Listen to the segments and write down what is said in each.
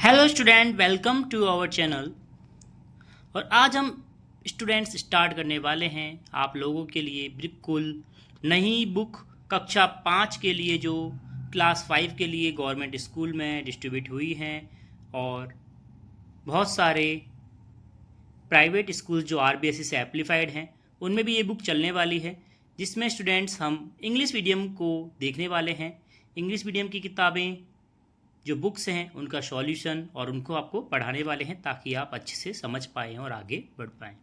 Hello student, welcome to our channel. और आज हम स्टूडेंट्स स्टार्ट करने वाले हैं आप लोगों के लिए बिल्कुल नई बुक कक्षा 5 के लिए जो क्लास 5 के लिए गवर्नमेंट स्कूल में डिस्ट्रीब्यूट हुई हैं और बहुत सारे प्राइवेट स्कूल जो आरबीएसई से एप्लीफाइड हैं उनमें भी ये बुक चलने वाली है, जिसमें स्टूडेंट्स हम इंग्लिश मीडियम को देखने वाले हैं। इंग्लिश मीडियम की किताबें जो बुक्स हैं उनका सॉल्यूशन और उनको आपको पढ़ाने वाले हैं ताकि आप अच्छे से समझ पाएँ और आगे बढ़ पाएँ।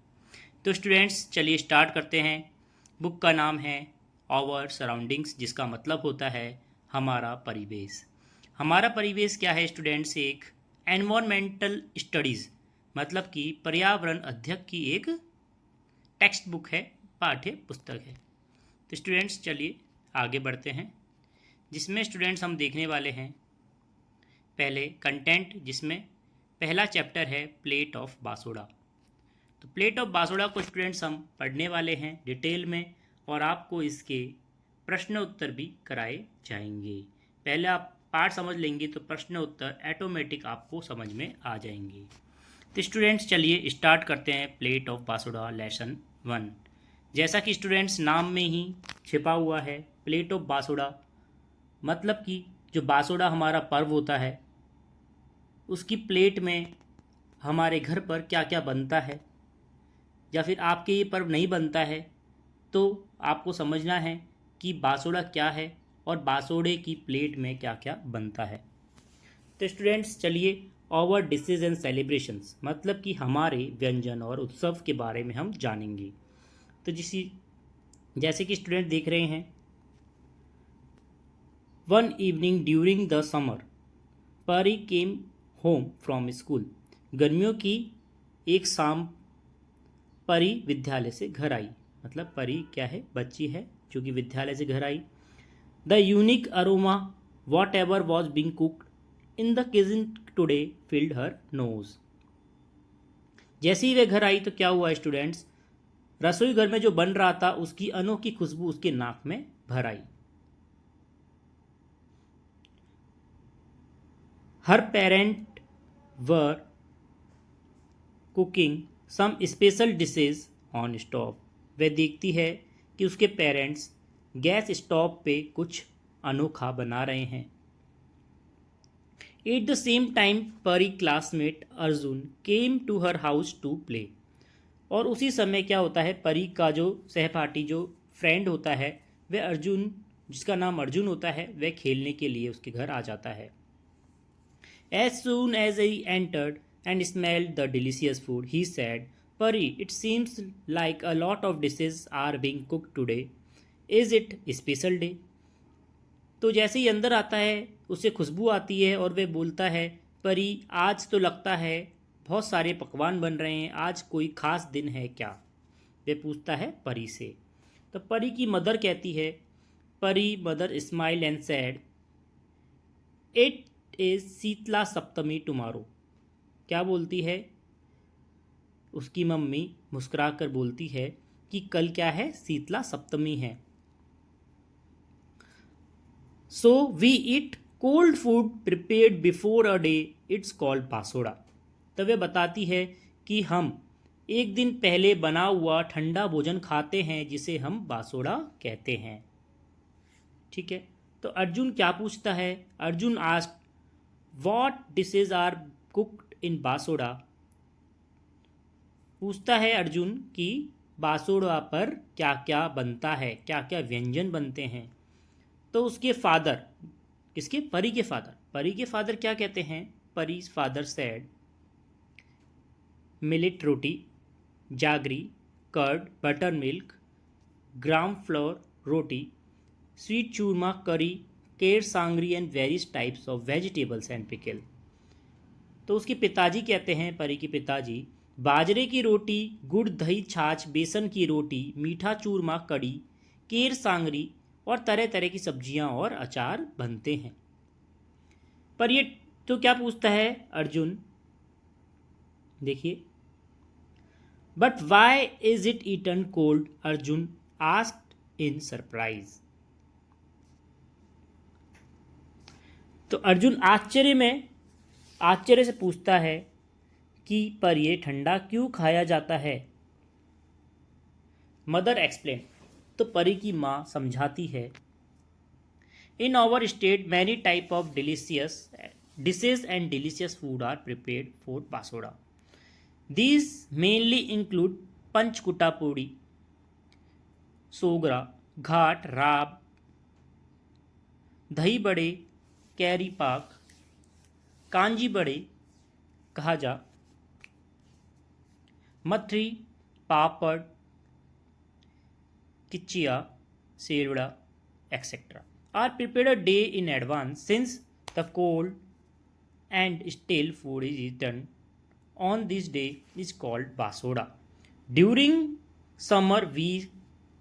तो स्टूडेंट्स चलिए स्टार्ट करते हैं। बुक का नाम है आवर सराउंडिंग्स, जिसका मतलब होता है हमारा परिवेश। हमारा परिवेश क्या है स्टूडेंट्स? एक एनवायरमेंटल स्टडीज़ मतलब कि पर्यावरण अध्ययन की एक टेक्स्ट बुक है, पाठ्य पुस्तक है। तो स्टूडेंट्स चलिए आगे बढ़ते हैं, जिसमें स्टूडेंट्स हम देखने वाले हैं पहले कंटेंट, जिसमें पहला चैप्टर है प्लेट ऑफ बासोड़ा। तो प्लेट ऑफ बासोड़ा को स्टूडेंट्स हम पढ़ने वाले हैं डिटेल में और आपको इसके प्रश्न उत्तर भी कराए जाएंगे। पहले आप पार्ट समझ लेंगे तो प्रश्न उत्तर ऑटोमेटिक आपको समझ में आ जाएंगे। तो स्टूडेंट्स चलिए स्टार्ट करते हैं प्लेट ऑफ बासोड़ा लेसन 1। जैसा कि स्टूडेंट्स नाम में ही छिपा हुआ है, प्लेट ऑफ बासोड़ा मतलब कि जो बासोड़ा हमारा पर्व होता है उसकी प्लेट में हमारे घर पर क्या क्या बनता है, या फिर आपके ये पर्व नहीं बनता है तो आपको समझना है कि बासोड़ा क्या है और बासोड़े की प्लेट में क्या क्या बनता है। तो स्टूडेंट्स चलिए आवर डिशेज एंड सेलिब्रेशंस मतलब कि हमारे व्यंजन और उत्सव के बारे में हम जानेंगे। तो जैसे कि स्टूडेंट देख रहे हैं, one evening during the summer परी केम होम फ्रॉम स्कूल। गर्मियों की एक शाम परी विद्यालय से घर आई, मतलब परी क्या है? बच्ची है जो कि विद्यालय से घर आई। The unique aroma whatever was being cooked in the kitchen today filled her nose. जैसे ही वे घर आई तो क्या हुआ स्टूडेंट्स? रसोई घर में जो बन रहा था उसकी अनोखी खुशबू उसके नाक में भर आई। Her parent were cooking some special dishes on stove. वह देखती है कि उसके पेरेंट्स गैस स्टोव पे कुछ अनोखा बना रहे हैं। At the same time Pari classmate Arjun came to her house to play. और उसी समय क्या होता है, परी का जो सहपाठी जो फ्रेंड होता है वह अर्जुन, जिसका नाम अर्जुन होता है, वह खेलने के लिए उसके घर आ जाता है। As soon as he entered and smelled the delicious food, he said, Pari, it seems like a lot of dishes are being cooked today. Is it a special day? तो जैसे ही अंदर आता है उसे खुशबू आती है और वह बोलता है, परी आज तो लगता है बहुत सारे पकवान बन रहे हैं, आज कोई खास दिन है क्या? वह पूछता है परी से। तो परी की मदर कहती है, Pari mother smile and said, it is Sheetala Saptami tomorrow. क्या बोलती है? उसकी मम्मी मुस्कुरा कर बोलती है कि कल क्या है? शीतला सप्तमी है। So we eat cold food prepared before a day, it's called Basoda. तो वे बताती है कि हम एक दिन पहले बना हुआ ठंडा भोजन खाते हैं जिसे हम बासोड़ा कहते हैं। ठीक है, तो अर्जुन क्या पूछता है? Arjun asked what dishes are cooked in Basoda. पूछता है अर्जुन कि बासोड़ा पर क्या क्या बनता है, क्या क्या व्यंजन बनते हैं। तो उसके फादर, किसके? परी के फादर। परी के फादर क्या कहते हैं? Pari's father said, millet roti, jaggery, curd, butter milk, gram flour roti, sweet churma, curry, ker sangri and various types of vegetables and pickle. तो उसके पिताजी कहते हैं, परी के पिताजी, बाजरे की रोटी, गुड़ दही छाछ, बेसन की रोटी, मीठा चूरमा, कड़ी, केर सांगरी और तरह तरह की सब्जियां और अचार बनते हैं। पर ये तो क्या पूछता है अर्जुन? देखिए, but why is it eaten cold? Arjun asked in surprise. तो अर्जुन आश्चर्य में आश्चर्य से पूछता है कि पर ये ठंडा क्यों खाया जाता है। मदर एक्सप्लेन, तो परी की माँ समझाती है, in our state many type of delicious dishes and delicious food are prepared for basoda. These mainly include panchkuta puri, sogra, घाट, राब, दही बड़े, कैरी पाक, कांजी बड़े, खाजा, मथरी, पापड़, khichiya, Sewda, etc. are prepared a day in advance since the cold and stale food is eaten on this day is called basoda. During summer we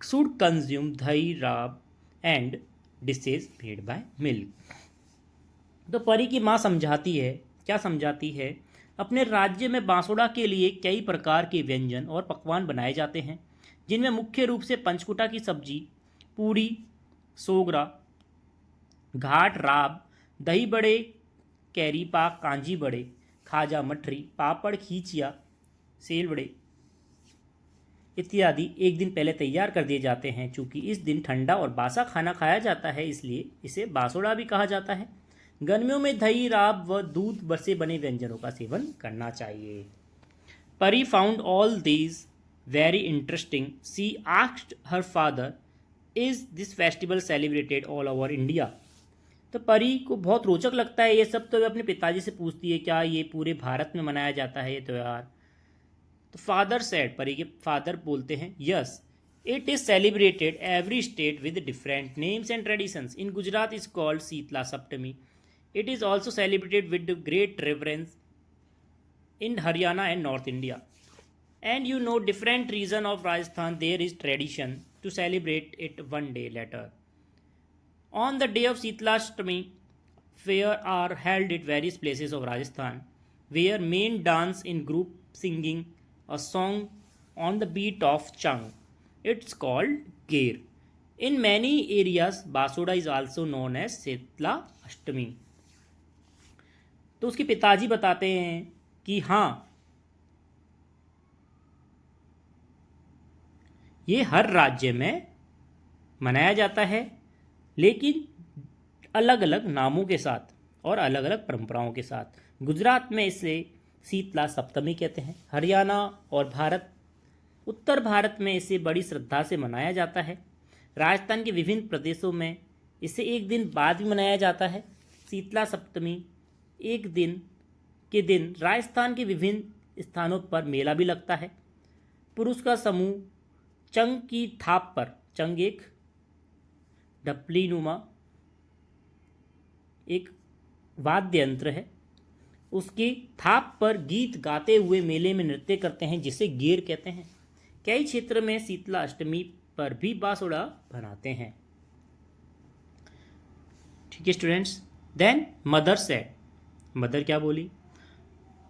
should consume dahi, rab and dishes made by milk. तो परी की माँ समझाती है, क्या समझाती है, अपने राज्य में बांसोड़ा के लिए कई प्रकार के व्यंजन और पकवान बनाए जाते हैं, जिनमें मुख्य रूप से पंचकुटा की सब्जी, पूड़ी, सोगरा, घाट, राब, दही बड़े, कैरी पाक, कांजी बड़े, खाजा, मठरी, पापड़, खींचिया, सेल बड़े इत्यादि एक दिन पहले तैयार कर दिए जाते हैं। चूँकि इस दिन ठंडा और बासा खाना खाया जाता है, इसलिए इसे बासोड़ा भी कहा जाता है। गर्मियों में दही, राब व दूध से बने व्यंजनों का सेवन करना चाहिए। Pari found all these very interesting. She asked her father, is this festival celebrated all over India. तो परी को बहुत रोचक लगता है ये सब, तो वे अपने पिताजी से पूछती है, क्या ये पूरे भारत में मनाया जाता है ये त्यौहार। तो फादर सेड, परी के फादर बोलते हैं, yes it is celebrated every state with different names and traditions. In Gujarat is called Sheetala Saptami. It is also celebrated with great reverence in Haryana and North India. And you know different region of Rajasthan there is tradition to celebrate it one day later. On the day of Shitlashtami, fair are held at various places of Rajasthan, where men dance in group singing a song on the beat of Chang. It's called Gair. In many areas, Basoda is also known as Shitla Ashtami. तो उसके पिताजी बताते हैं कि हाँ, ये हर राज्य में मनाया जाता है, लेकिन अलग अलग नामों के साथ और अलग अलग परंपराओं के साथ। गुजरात में इसे शीतला सप्तमी कहते हैं। हरियाणा और उत्तर भारत में इसे बड़ी श्रद्धा से मनाया जाता है। राजस्थान के विभिन्न प्रदेशों में इसे एक दिन बाद भी मनाया जाता है। शीतला सप्तमी एक दिन के दिन राजस्थान के विभिन्न स्थानों पर मेला भी लगता है। पुरुष का समूह चंग की थाप पर, चंग एक डपली नुमा एक वाद्य यंत्र है, उसकी थाप पर गीत गाते हुए मेले में नृत्य करते हैं, जिसे गेर कहते हैं। कई क्षेत्र में शीतला अष्टमी पर भी बासुड़ा बनाते हैं। ठीक है students. Then mother said, mother क्या बोली,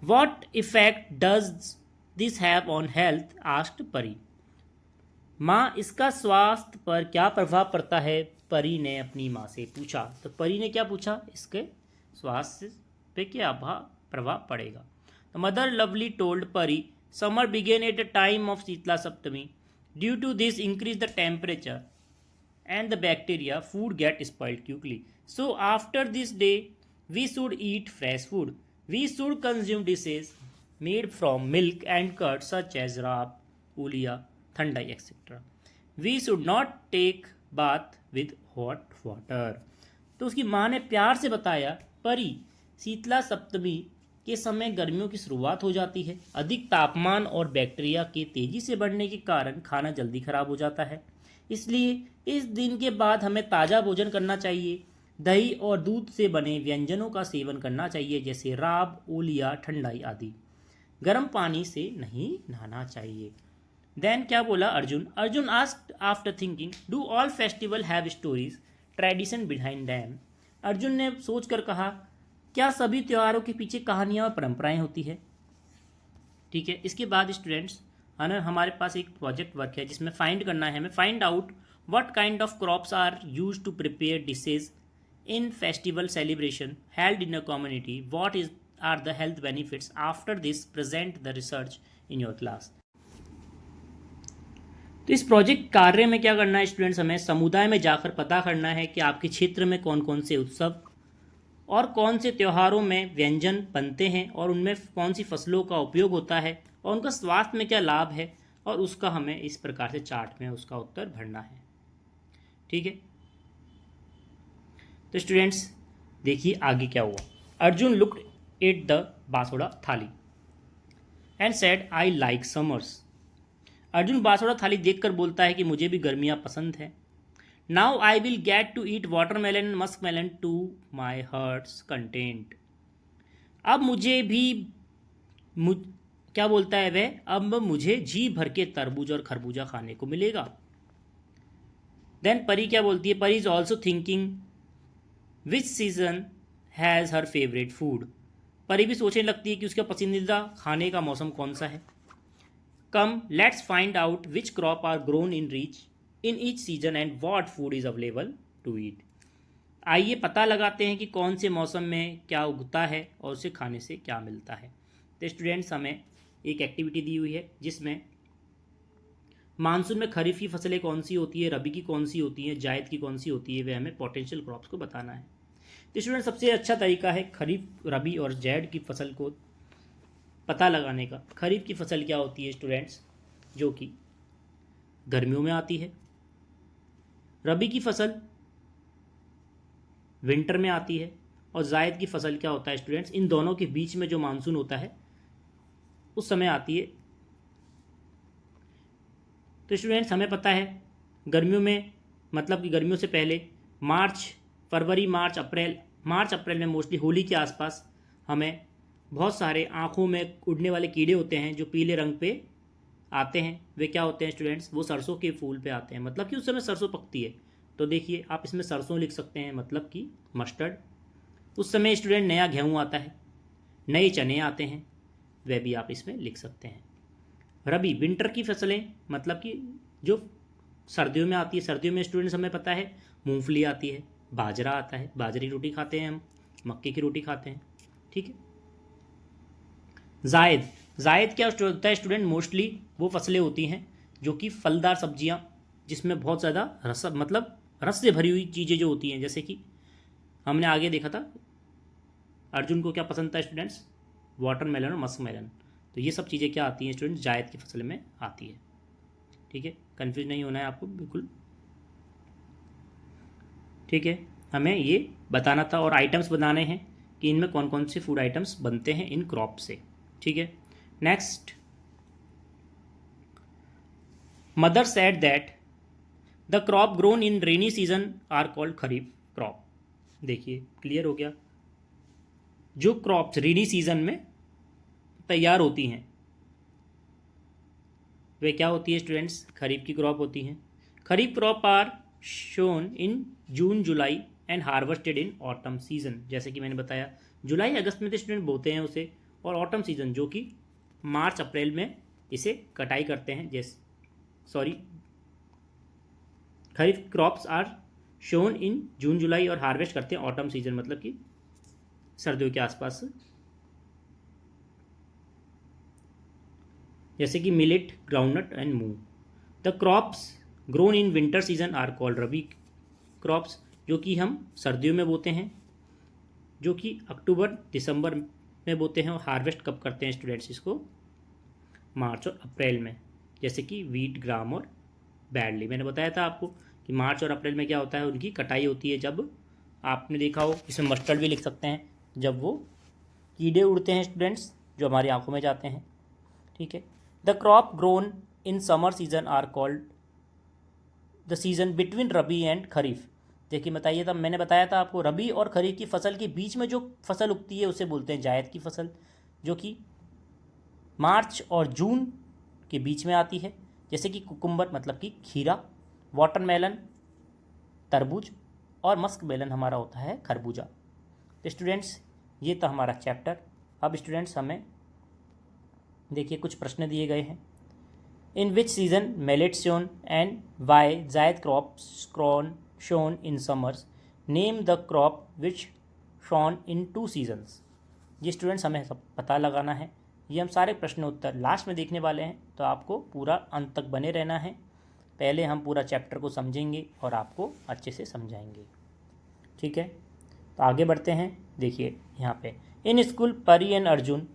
what effect does this have on health, asked Pari. माँ, इसका स्वास्थ्य पर क्या प्रभाव पड़ता है, परी ने अपनी माँ से पूछा। तो परी ने क्या पूछा, इसके स्वास्थ्य पे क्या प्रभाव पड़ेगा। तो mother lovely told Pari, summer began at the time of Sheetala Saptami, due to this increase the temperature and the bacteria, food get spoiled quickly. So after this day, we should eat fresh food. We should consume dishes made from milk and curd such as raab, ulia, thandai, etc. We should not take bath with hot water. तो उसकी माँ ने प्यार से बताया, परी, शीतला सप्तमी के समय गर्मियों की शुरुआत हो जाती है। अधिक तापमान और बैक्टीरिया के तेजी से बढ़ने के कारण खाना जल्दी खराब हो जाता है, इसलिए इस दिन के बाद हमें ताज़ा भोजन करना चाहिए। दही और दूध से बने व्यंजनों का सेवन करना चाहिए, जैसे राब, ओलिया, ठंडाई आदि। गर्म पानी से नहीं नहाना चाहिए। देन क्या बोला Arjun, Arjun asked after thinking, do all festival have stories, tradition behind them. Arjun ने सोच कर कहा, क्या सभी त्योहारों के पीछे कहानियाँ और परंपराएं होती है। ठीक है। इसके बाद स्टूडेंट्स हमारे पास एक प्रोजेक्ट वर्क है जिसमें फाइंड करना है हमें, find out what kind of crops are used to prepare dishes in festival celebration held in a community, what is are the health benefits after this present the research in your class. तो इस project कार्य में क्या करना है students, हमें समुदाय में जाकर पता करना है कि आपके क्षेत्र में कौन कौन से उत्सव और कौन से त्योहारों में व्यंजन बनते हैं और उनमें कौन सी फसलों का उपयोग होता है और उनका स्वास्थ्य में क्या लाभ है, और उसका हमें इस प्रकार से चार्ट में उसका उत्तर भरना है। ठीक है, तो स्टूडेंट्स देखिए आगे क्या हुआ। Arjun looked at the Bansuda thali and said I like summers. Arjun Bansuda थाली देखकर बोलता है कि मुझे भी गर्मियाँ पसंद है। Now I will get to eat watermelon and muskmelon to my heart's content. अब मुझे भी क्या बोलता है वह, अब मुझे जी भर के तरबूज और खरबूजा खाने को मिलेगा। देन परी क्या बोलती है, परी is also thinking which season has her favourite food. परी भी सोचने लगती है कि उसका पसंदीदा खाने का मौसम कौन सा है। Come let's find out which crop are grown in each season and what food is available to eat. आइए पता लगाते हैं कि कौन से मौसम में क्या उगता है और उसे खाने से क्या मिलता है। तो स्टूडेंट्स हमें एक एक्टिविटी दी हुई है जिसमें मानसून में खरीफ की फसलें कौन सी होती है, रबी की कौन सी होती है, जायद की कौन सी होती है, वह हमें पोटेंशियल क्रॉप्स को बताना है। तो स्टूडेंट सबसे अच्छा तरीका है खरीफ, रबी और जायद की फसल को पता लगाने का। खरीफ की फसल क्या होती है स्टूडेंट्स, जो कि गर्मियों में आती है। रबी की फसल विंटर में आती है। और जायद की फसल क्या होता है स्टूडेंट्स, इन दोनों के बीच में जो मानसून होता है उस समय आती है। तो स्टूडेंट्स हमें पता है गर्मियों में, मतलब कि गर्मियों से पहले फरवरी मार्च अप्रैल में मोस्टली होली के आसपास हमें बहुत सारे आँखों में उड़ने वाले कीड़े होते हैं जो पीले रंग पे आते हैं। वे क्या होते हैं स्टूडेंट्स, वो सरसों के फूल पे आते हैं, मतलब कि उस समय सरसों पकती है। तो देखिए आप इसमें सरसों लिख सकते हैं, मतलब कि मस्टर्ड। उस समय स्टूडेंट नया गेहूँ आता है, नए चने आते हैं, वह भी आप इसमें लिख सकते हैं। रबी विंटर की फसलें, मतलब कि जो सर्दियों में आती है। सर्दियों में स्टूडेंट्स हमें पता है मूंगफली आती है, बाजरा आता है, बाजरे की रोटी खाते हैं हम, मक्के की रोटी खाते हैं। ठीक है। जायद क्या होता है स्टूडेंट, मोस्टली वो फसलें होती हैं जो कि फलदार सब्जियां, जिसमें बहुत ज़्यादा रस से भरी हुई चीज़ें जो होती हैं, जैसे कि हमने आगे देखा था अर्जुन को क्या पसंद था स्टूडेंट्स, वाटरमेलन और मस्कमेलन। तो ये सब चीज़ें क्या आती हैं स्टूडेंट्स, जायद की फसल में आती है। ठीक है, कंफ्यूज नहीं होना है आपको बिल्कुल। ठीक है, हमें ये बताना था और आइटम्स बनाने हैं कि इनमें कौन कौन से फूड आइटम्स बनते हैं इन क्रॉप से। ठीक है, next, mother said that the crop grown in rainy season are called kharif crop. देखिए क्लियर हो गया, जो क्रॉप्स रेनी सीजन में तैयार होती हैं वे क्या होती है स्टूडेंट्स, खरीफ की क्रॉप होती हैं। Kharif crop are sown in June July and harvested in autumn season. जैसे कि मैंने बताया जुलाई अगस्त में तो स्टूडेंट बोते हैं उसे, और ऑटम सीजन जो कि मार्च अप्रैल में इसे कटाई करते हैं। खरीफ crops are sown in June जुलाई और हार्वेस्ट करते हैं ऑटम सीजन, मतलब कि सर्दियों के आसपास, जैसे कि millet, groundnut and moong. The crops grown in winter season are called rabi crops, जो कि हम सर्दियों में बोते हैं, जो कि अक्टूबर दिसंबर में बोते हैं। और हार्वेस्ट कब करते हैं स्टूडेंट्स इसको, मार्च और अप्रैल में, जैसे कि वीट, ग्राम और बैडली। मैंने बताया था आपको कि मार्च और अप्रैल में क्या होता है, उनकी कटाई होती है। जब आपने देखा हो, इसमें मस्टर्ड भी लिख सकते हैं, जब वो कीड़े उड़ते हैं स्टूडेंट्स जो हमारी आंखों में जाते हैं। ठीक है, the crop grown in summer season are called the season between rabi and kharif. देखिए बताइए था, मैंने बताया था आपको रबी और खरीफ की फसल के बीच में जो फसल उगती है उसे बोलते हैं जायद की फसल, जो कि मार्च और जून के बीच में आती है, जैसे कि कुकुम्बर मतलब कि खीरा, वाटरमेलन तरबूज, और मस्क मेलन हमारा होता है खरबूजा। तो स्टूडेंट्स ये था हमारा चैप्टर। अब स्टूडेंट्स हमें देखिए कुछ प्रश्न दिए गए हैं। In which season millet sown and why zaid crops sown in summers, name the crop which sown in 2 seasons. ये स्टूडेंट्स हमें सब पता लगाना है। ये हम सारे प्रश्न उत्तर लास्ट में देखने वाले हैं, तो आपको पूरा अंत तक बने रहना है। पहले हम पूरा चैप्टर को समझेंगे और आपको अच्छे से समझाएंगे, ठीक है। तो आगे बढ़ते हैं। देखिए यहाँ पे, इन स्कूल परी and Arjun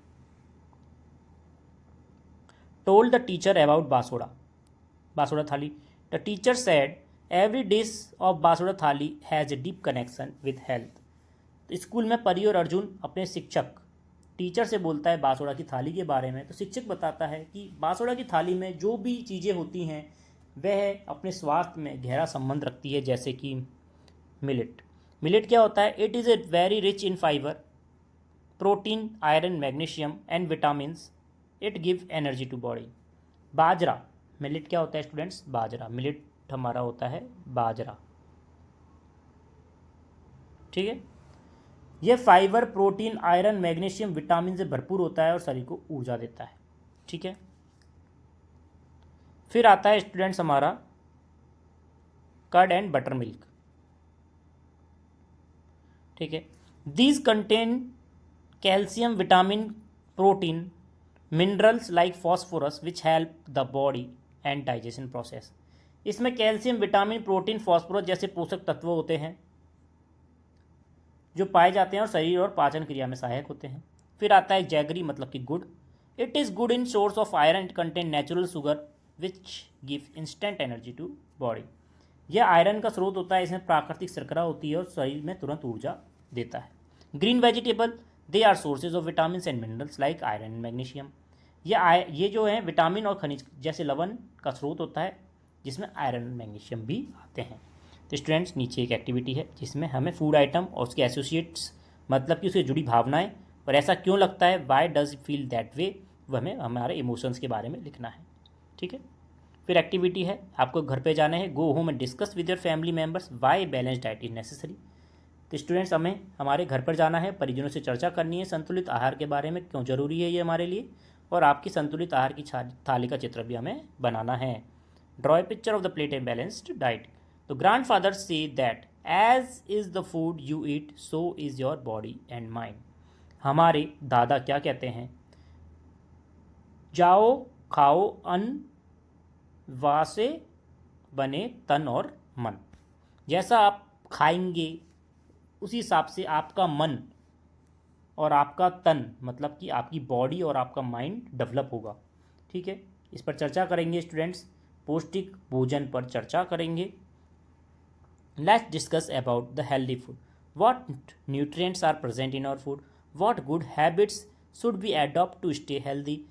told the teacher about basoda thali. The teacher said every dish of basoda thali has a deep connection with health. तो स्कूल में परी और अर्जुन अपने शिक्षक टीचर से बोलता है बासोड़ा की थाली के बारे में। तो शिक्षक बताता है कि बासोड़ा की थाली में जो भी चीज़ें होती हैं वह अपने स्वास्थ्य में गहरा संबंध रखती है, जैसे कि मिलेट क्या होता है? It is a very rich in fibre, protein, iron, magnesium and vitamins. It give energy to body. बाजरा, मिलेट क्या होता है स्टूडेंट्स? बाजरा, मिलेट हमारा होता है बाजरा, ठीक है। यह fibre, protein, iron, magnesium, vitamin से भरपूर होता है और शरीर को ऊर्जा देता है, ठीक है। फिर आता है स्टूडेंट्स हमारा कर्ड एंड बटर मिल्क, ठीक है। These contain calcium, vitamin, protein, minerals like phosphorus which help the body and digestion process. इसमें कैल्शियम, विटामिन, प्रोटीन, फॉस्फोरस जैसे पोषक तत्व होते हैं जो पाए जाते हैं और शरीर और पाचन क्रिया में सहायक होते हैं। फिर आता है जैगरी, मतलब कि गुड़। It is good in source of iron and contain natural sugar which give instant energy to body. यह आयरन का स्रोत होता है, इसमें प्राकृतिक शर्करा होती है और शरीर में तुरंत ऊर्जा देता है। Green vegetable, they are sources of vitamin and minerals like iron and magnesium. ये जो है विटामिन और खनिज जैसे लवण का स्रोत होता है, जिसमें आयरन मैग्नीशियम भी आते हैं। तो स्टूडेंट्स, नीचे एक एक्टिविटी है जिसमें हमें फूड आइटम और उसके एसोसिएट्स, मतलब कि उससे जुड़ी भावनाएं और ऐसा क्यों लगता है, why does feel that way, वह हमें हमारे इमोशंस के बारे में लिखना है, ठीक है। फिर एक्टिविटी है, आपको घर पे जाना है। Go home and discuss with your family members why balance diet is necessary. तो स्टूडेंट्स, हमें हमारे घर पर जाना है, परिजनों से चर्चा करनी है संतुलित आहार के बारे में, क्यों जरूरी है ये हमारे लिए, और आपकी संतुलित आहार की थाली का चित्र भी हमें बनाना है। Draw a picture of the plate and balanced diet. तो grandfather says that as is the food you eat so is your body and mind. हमारे दादा क्या कहते हैं? जाओ खाओ अन्न, वासे बने तन और मन। जैसा आप खाएंगे उसी हिसाब से आपका मन और आपका तन, मतलब कि आपकी बॉडी और आपका माइंड डेवलप होगा, ठीक है। इस पर चर्चा करेंगे स्टूडेंट्स, पौष्टिक भोजन पर चर्चा करेंगे। Let's discuss about the healthy food. What nutrients are present in our food, what good habits should be adopt to stay healthy,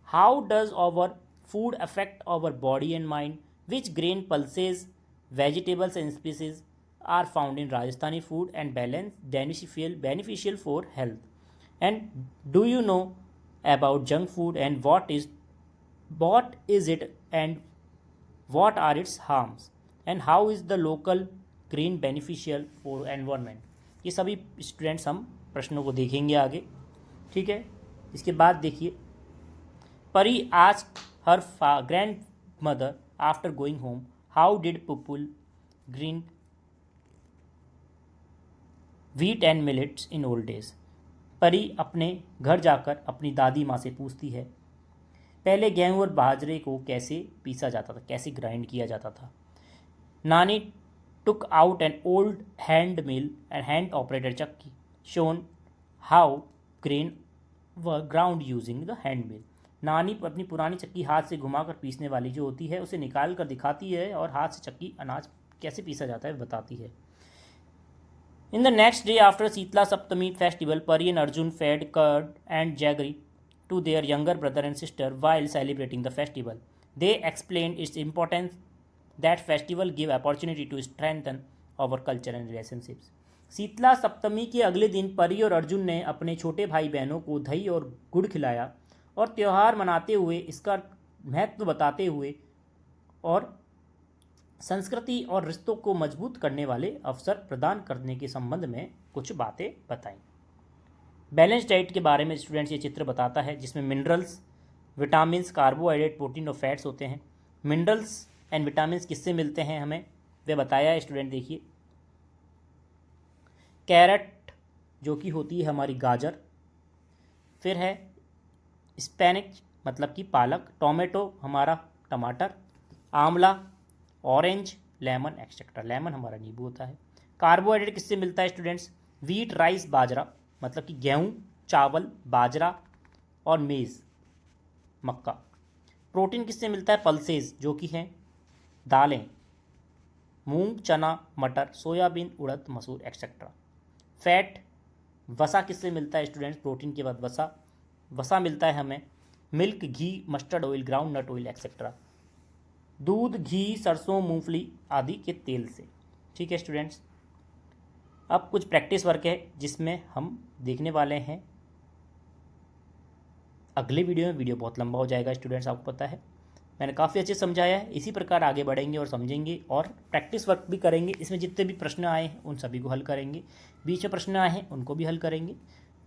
how does our food affect our body and mind, which grain pulses, vegetables and species are found in Rajasthani food and beneficial for health, and do you know about junk food and what is it and what are its harms, and how is the local grain beneficial for environment। ये सभी students हम प्रश्नों को देखेंगे आगे, ठीक है। इसके बाद देखिए, परी asked her grandmother after going home, how did people grind wheat and millets in old days। परी अपने घर जाकर अपनी दादी माँ से पूछती है, पहले गेहूँ और बाजरे को कैसे पीसा जाता था, कैसे ग्राइंड किया जाता था। नानी took out an old hand mill and hand operated चक्की, shown how grain were ground using the hand mill। नानी अपनी पुरानी चक्की हाथ से घुमाकर पीसने वाली जो होती है उसे निकाल कर दिखाती है और हाथ से चक्की अनाज कैसे पीसा जाता है बताती है। In the next day after Sheetala Saptami festival, Pari and Arjun fed curd and jaggery to their younger brother and sister while celebrating the festival. They explain its importance that festival give opportunity to strengthen our culture and relationships. Sheetala Saptami के अगले दिन परी और अर्जुन ने अपने छोटे भाई बहनों को दही और गुड़ खिलाया और त्यौहार मनाते हुए इसका महत्व बताते हुए और संस्कृति और रिश्तों को मजबूत करने वाले अवसर प्रदान करने के संबंध में कुछ बातें बताई। बैलेंस डाइट के बारे में स्टूडेंट्स ये चित्र बताता है, जिसमें मिनरल्स, विटामिन्स, कार्बोहाइड्रेट, प्रोटीन और फैट्स होते हैं। मिनरल्स एंड विटामिन्स किससे मिलते हैं हमें वे बताया है स्टूडेंट। देखिए, कैरेट जो कि होती है हमारी गाजर, फिर है स्पेनिच मतलब कि पालक, टोमेटो हमारा टमाटर, आंवला, ऑरेंज, लेमन एक्सेट्रा। लेमन हमारा नींबू होता है। कार्बोहाइड्रेट किससे मिलता है स्टूडेंट्स? वीट, राइस, बाजरा मतलब कि गेहूँ, चावल, बाजरा और मेज़ मक्का। प्रोटीन किससे मिलता है? पल्सेस जो कि हैं दालें, मूंग, चना, मटर, सोयाबीन, उड़द, मसूर एक्सेट्रा। फैट, वसा किससे मिलता है स्टूडेंट्स? प्रोटीन के बाद वसा। वसा मिलता है हमें milk, ghee, mustard oil, groundnut oil etcetera. दूध, घी, सरसों, मूंगफली आदि के तेल से। ठीक है स्टूडेंट्स, अब कुछ प्रैक्टिस वर्क है जिसमें हम देखने वाले हैं अगले वीडियो में। वीडियो बहुत लंबा हो जाएगा स्टूडेंट्स, आपको पता है। मैंने काफ़ी अच्छे समझाया है। इसी प्रकार आगे बढ़ेंगे और समझेंगे और प्रैक्टिस वर्क भी करेंगे। इसमें जितने भी प्रश्न आए हैं उन सभी को हल करेंगे, बीच में प्रश्न आए हैं उनको भी हल करेंगे।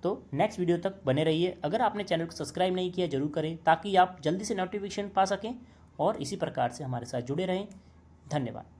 तो नेक्स्ट वीडियो तक बने रहिए। अगर आपने चैनल को सब्सक्राइब नहीं किया जरूर करें ताकि आप जल्दी से नोटिफिकेशन पा सकें और इसी प्रकार से हमारे साथ जुड़े रहें। धन्यवाद।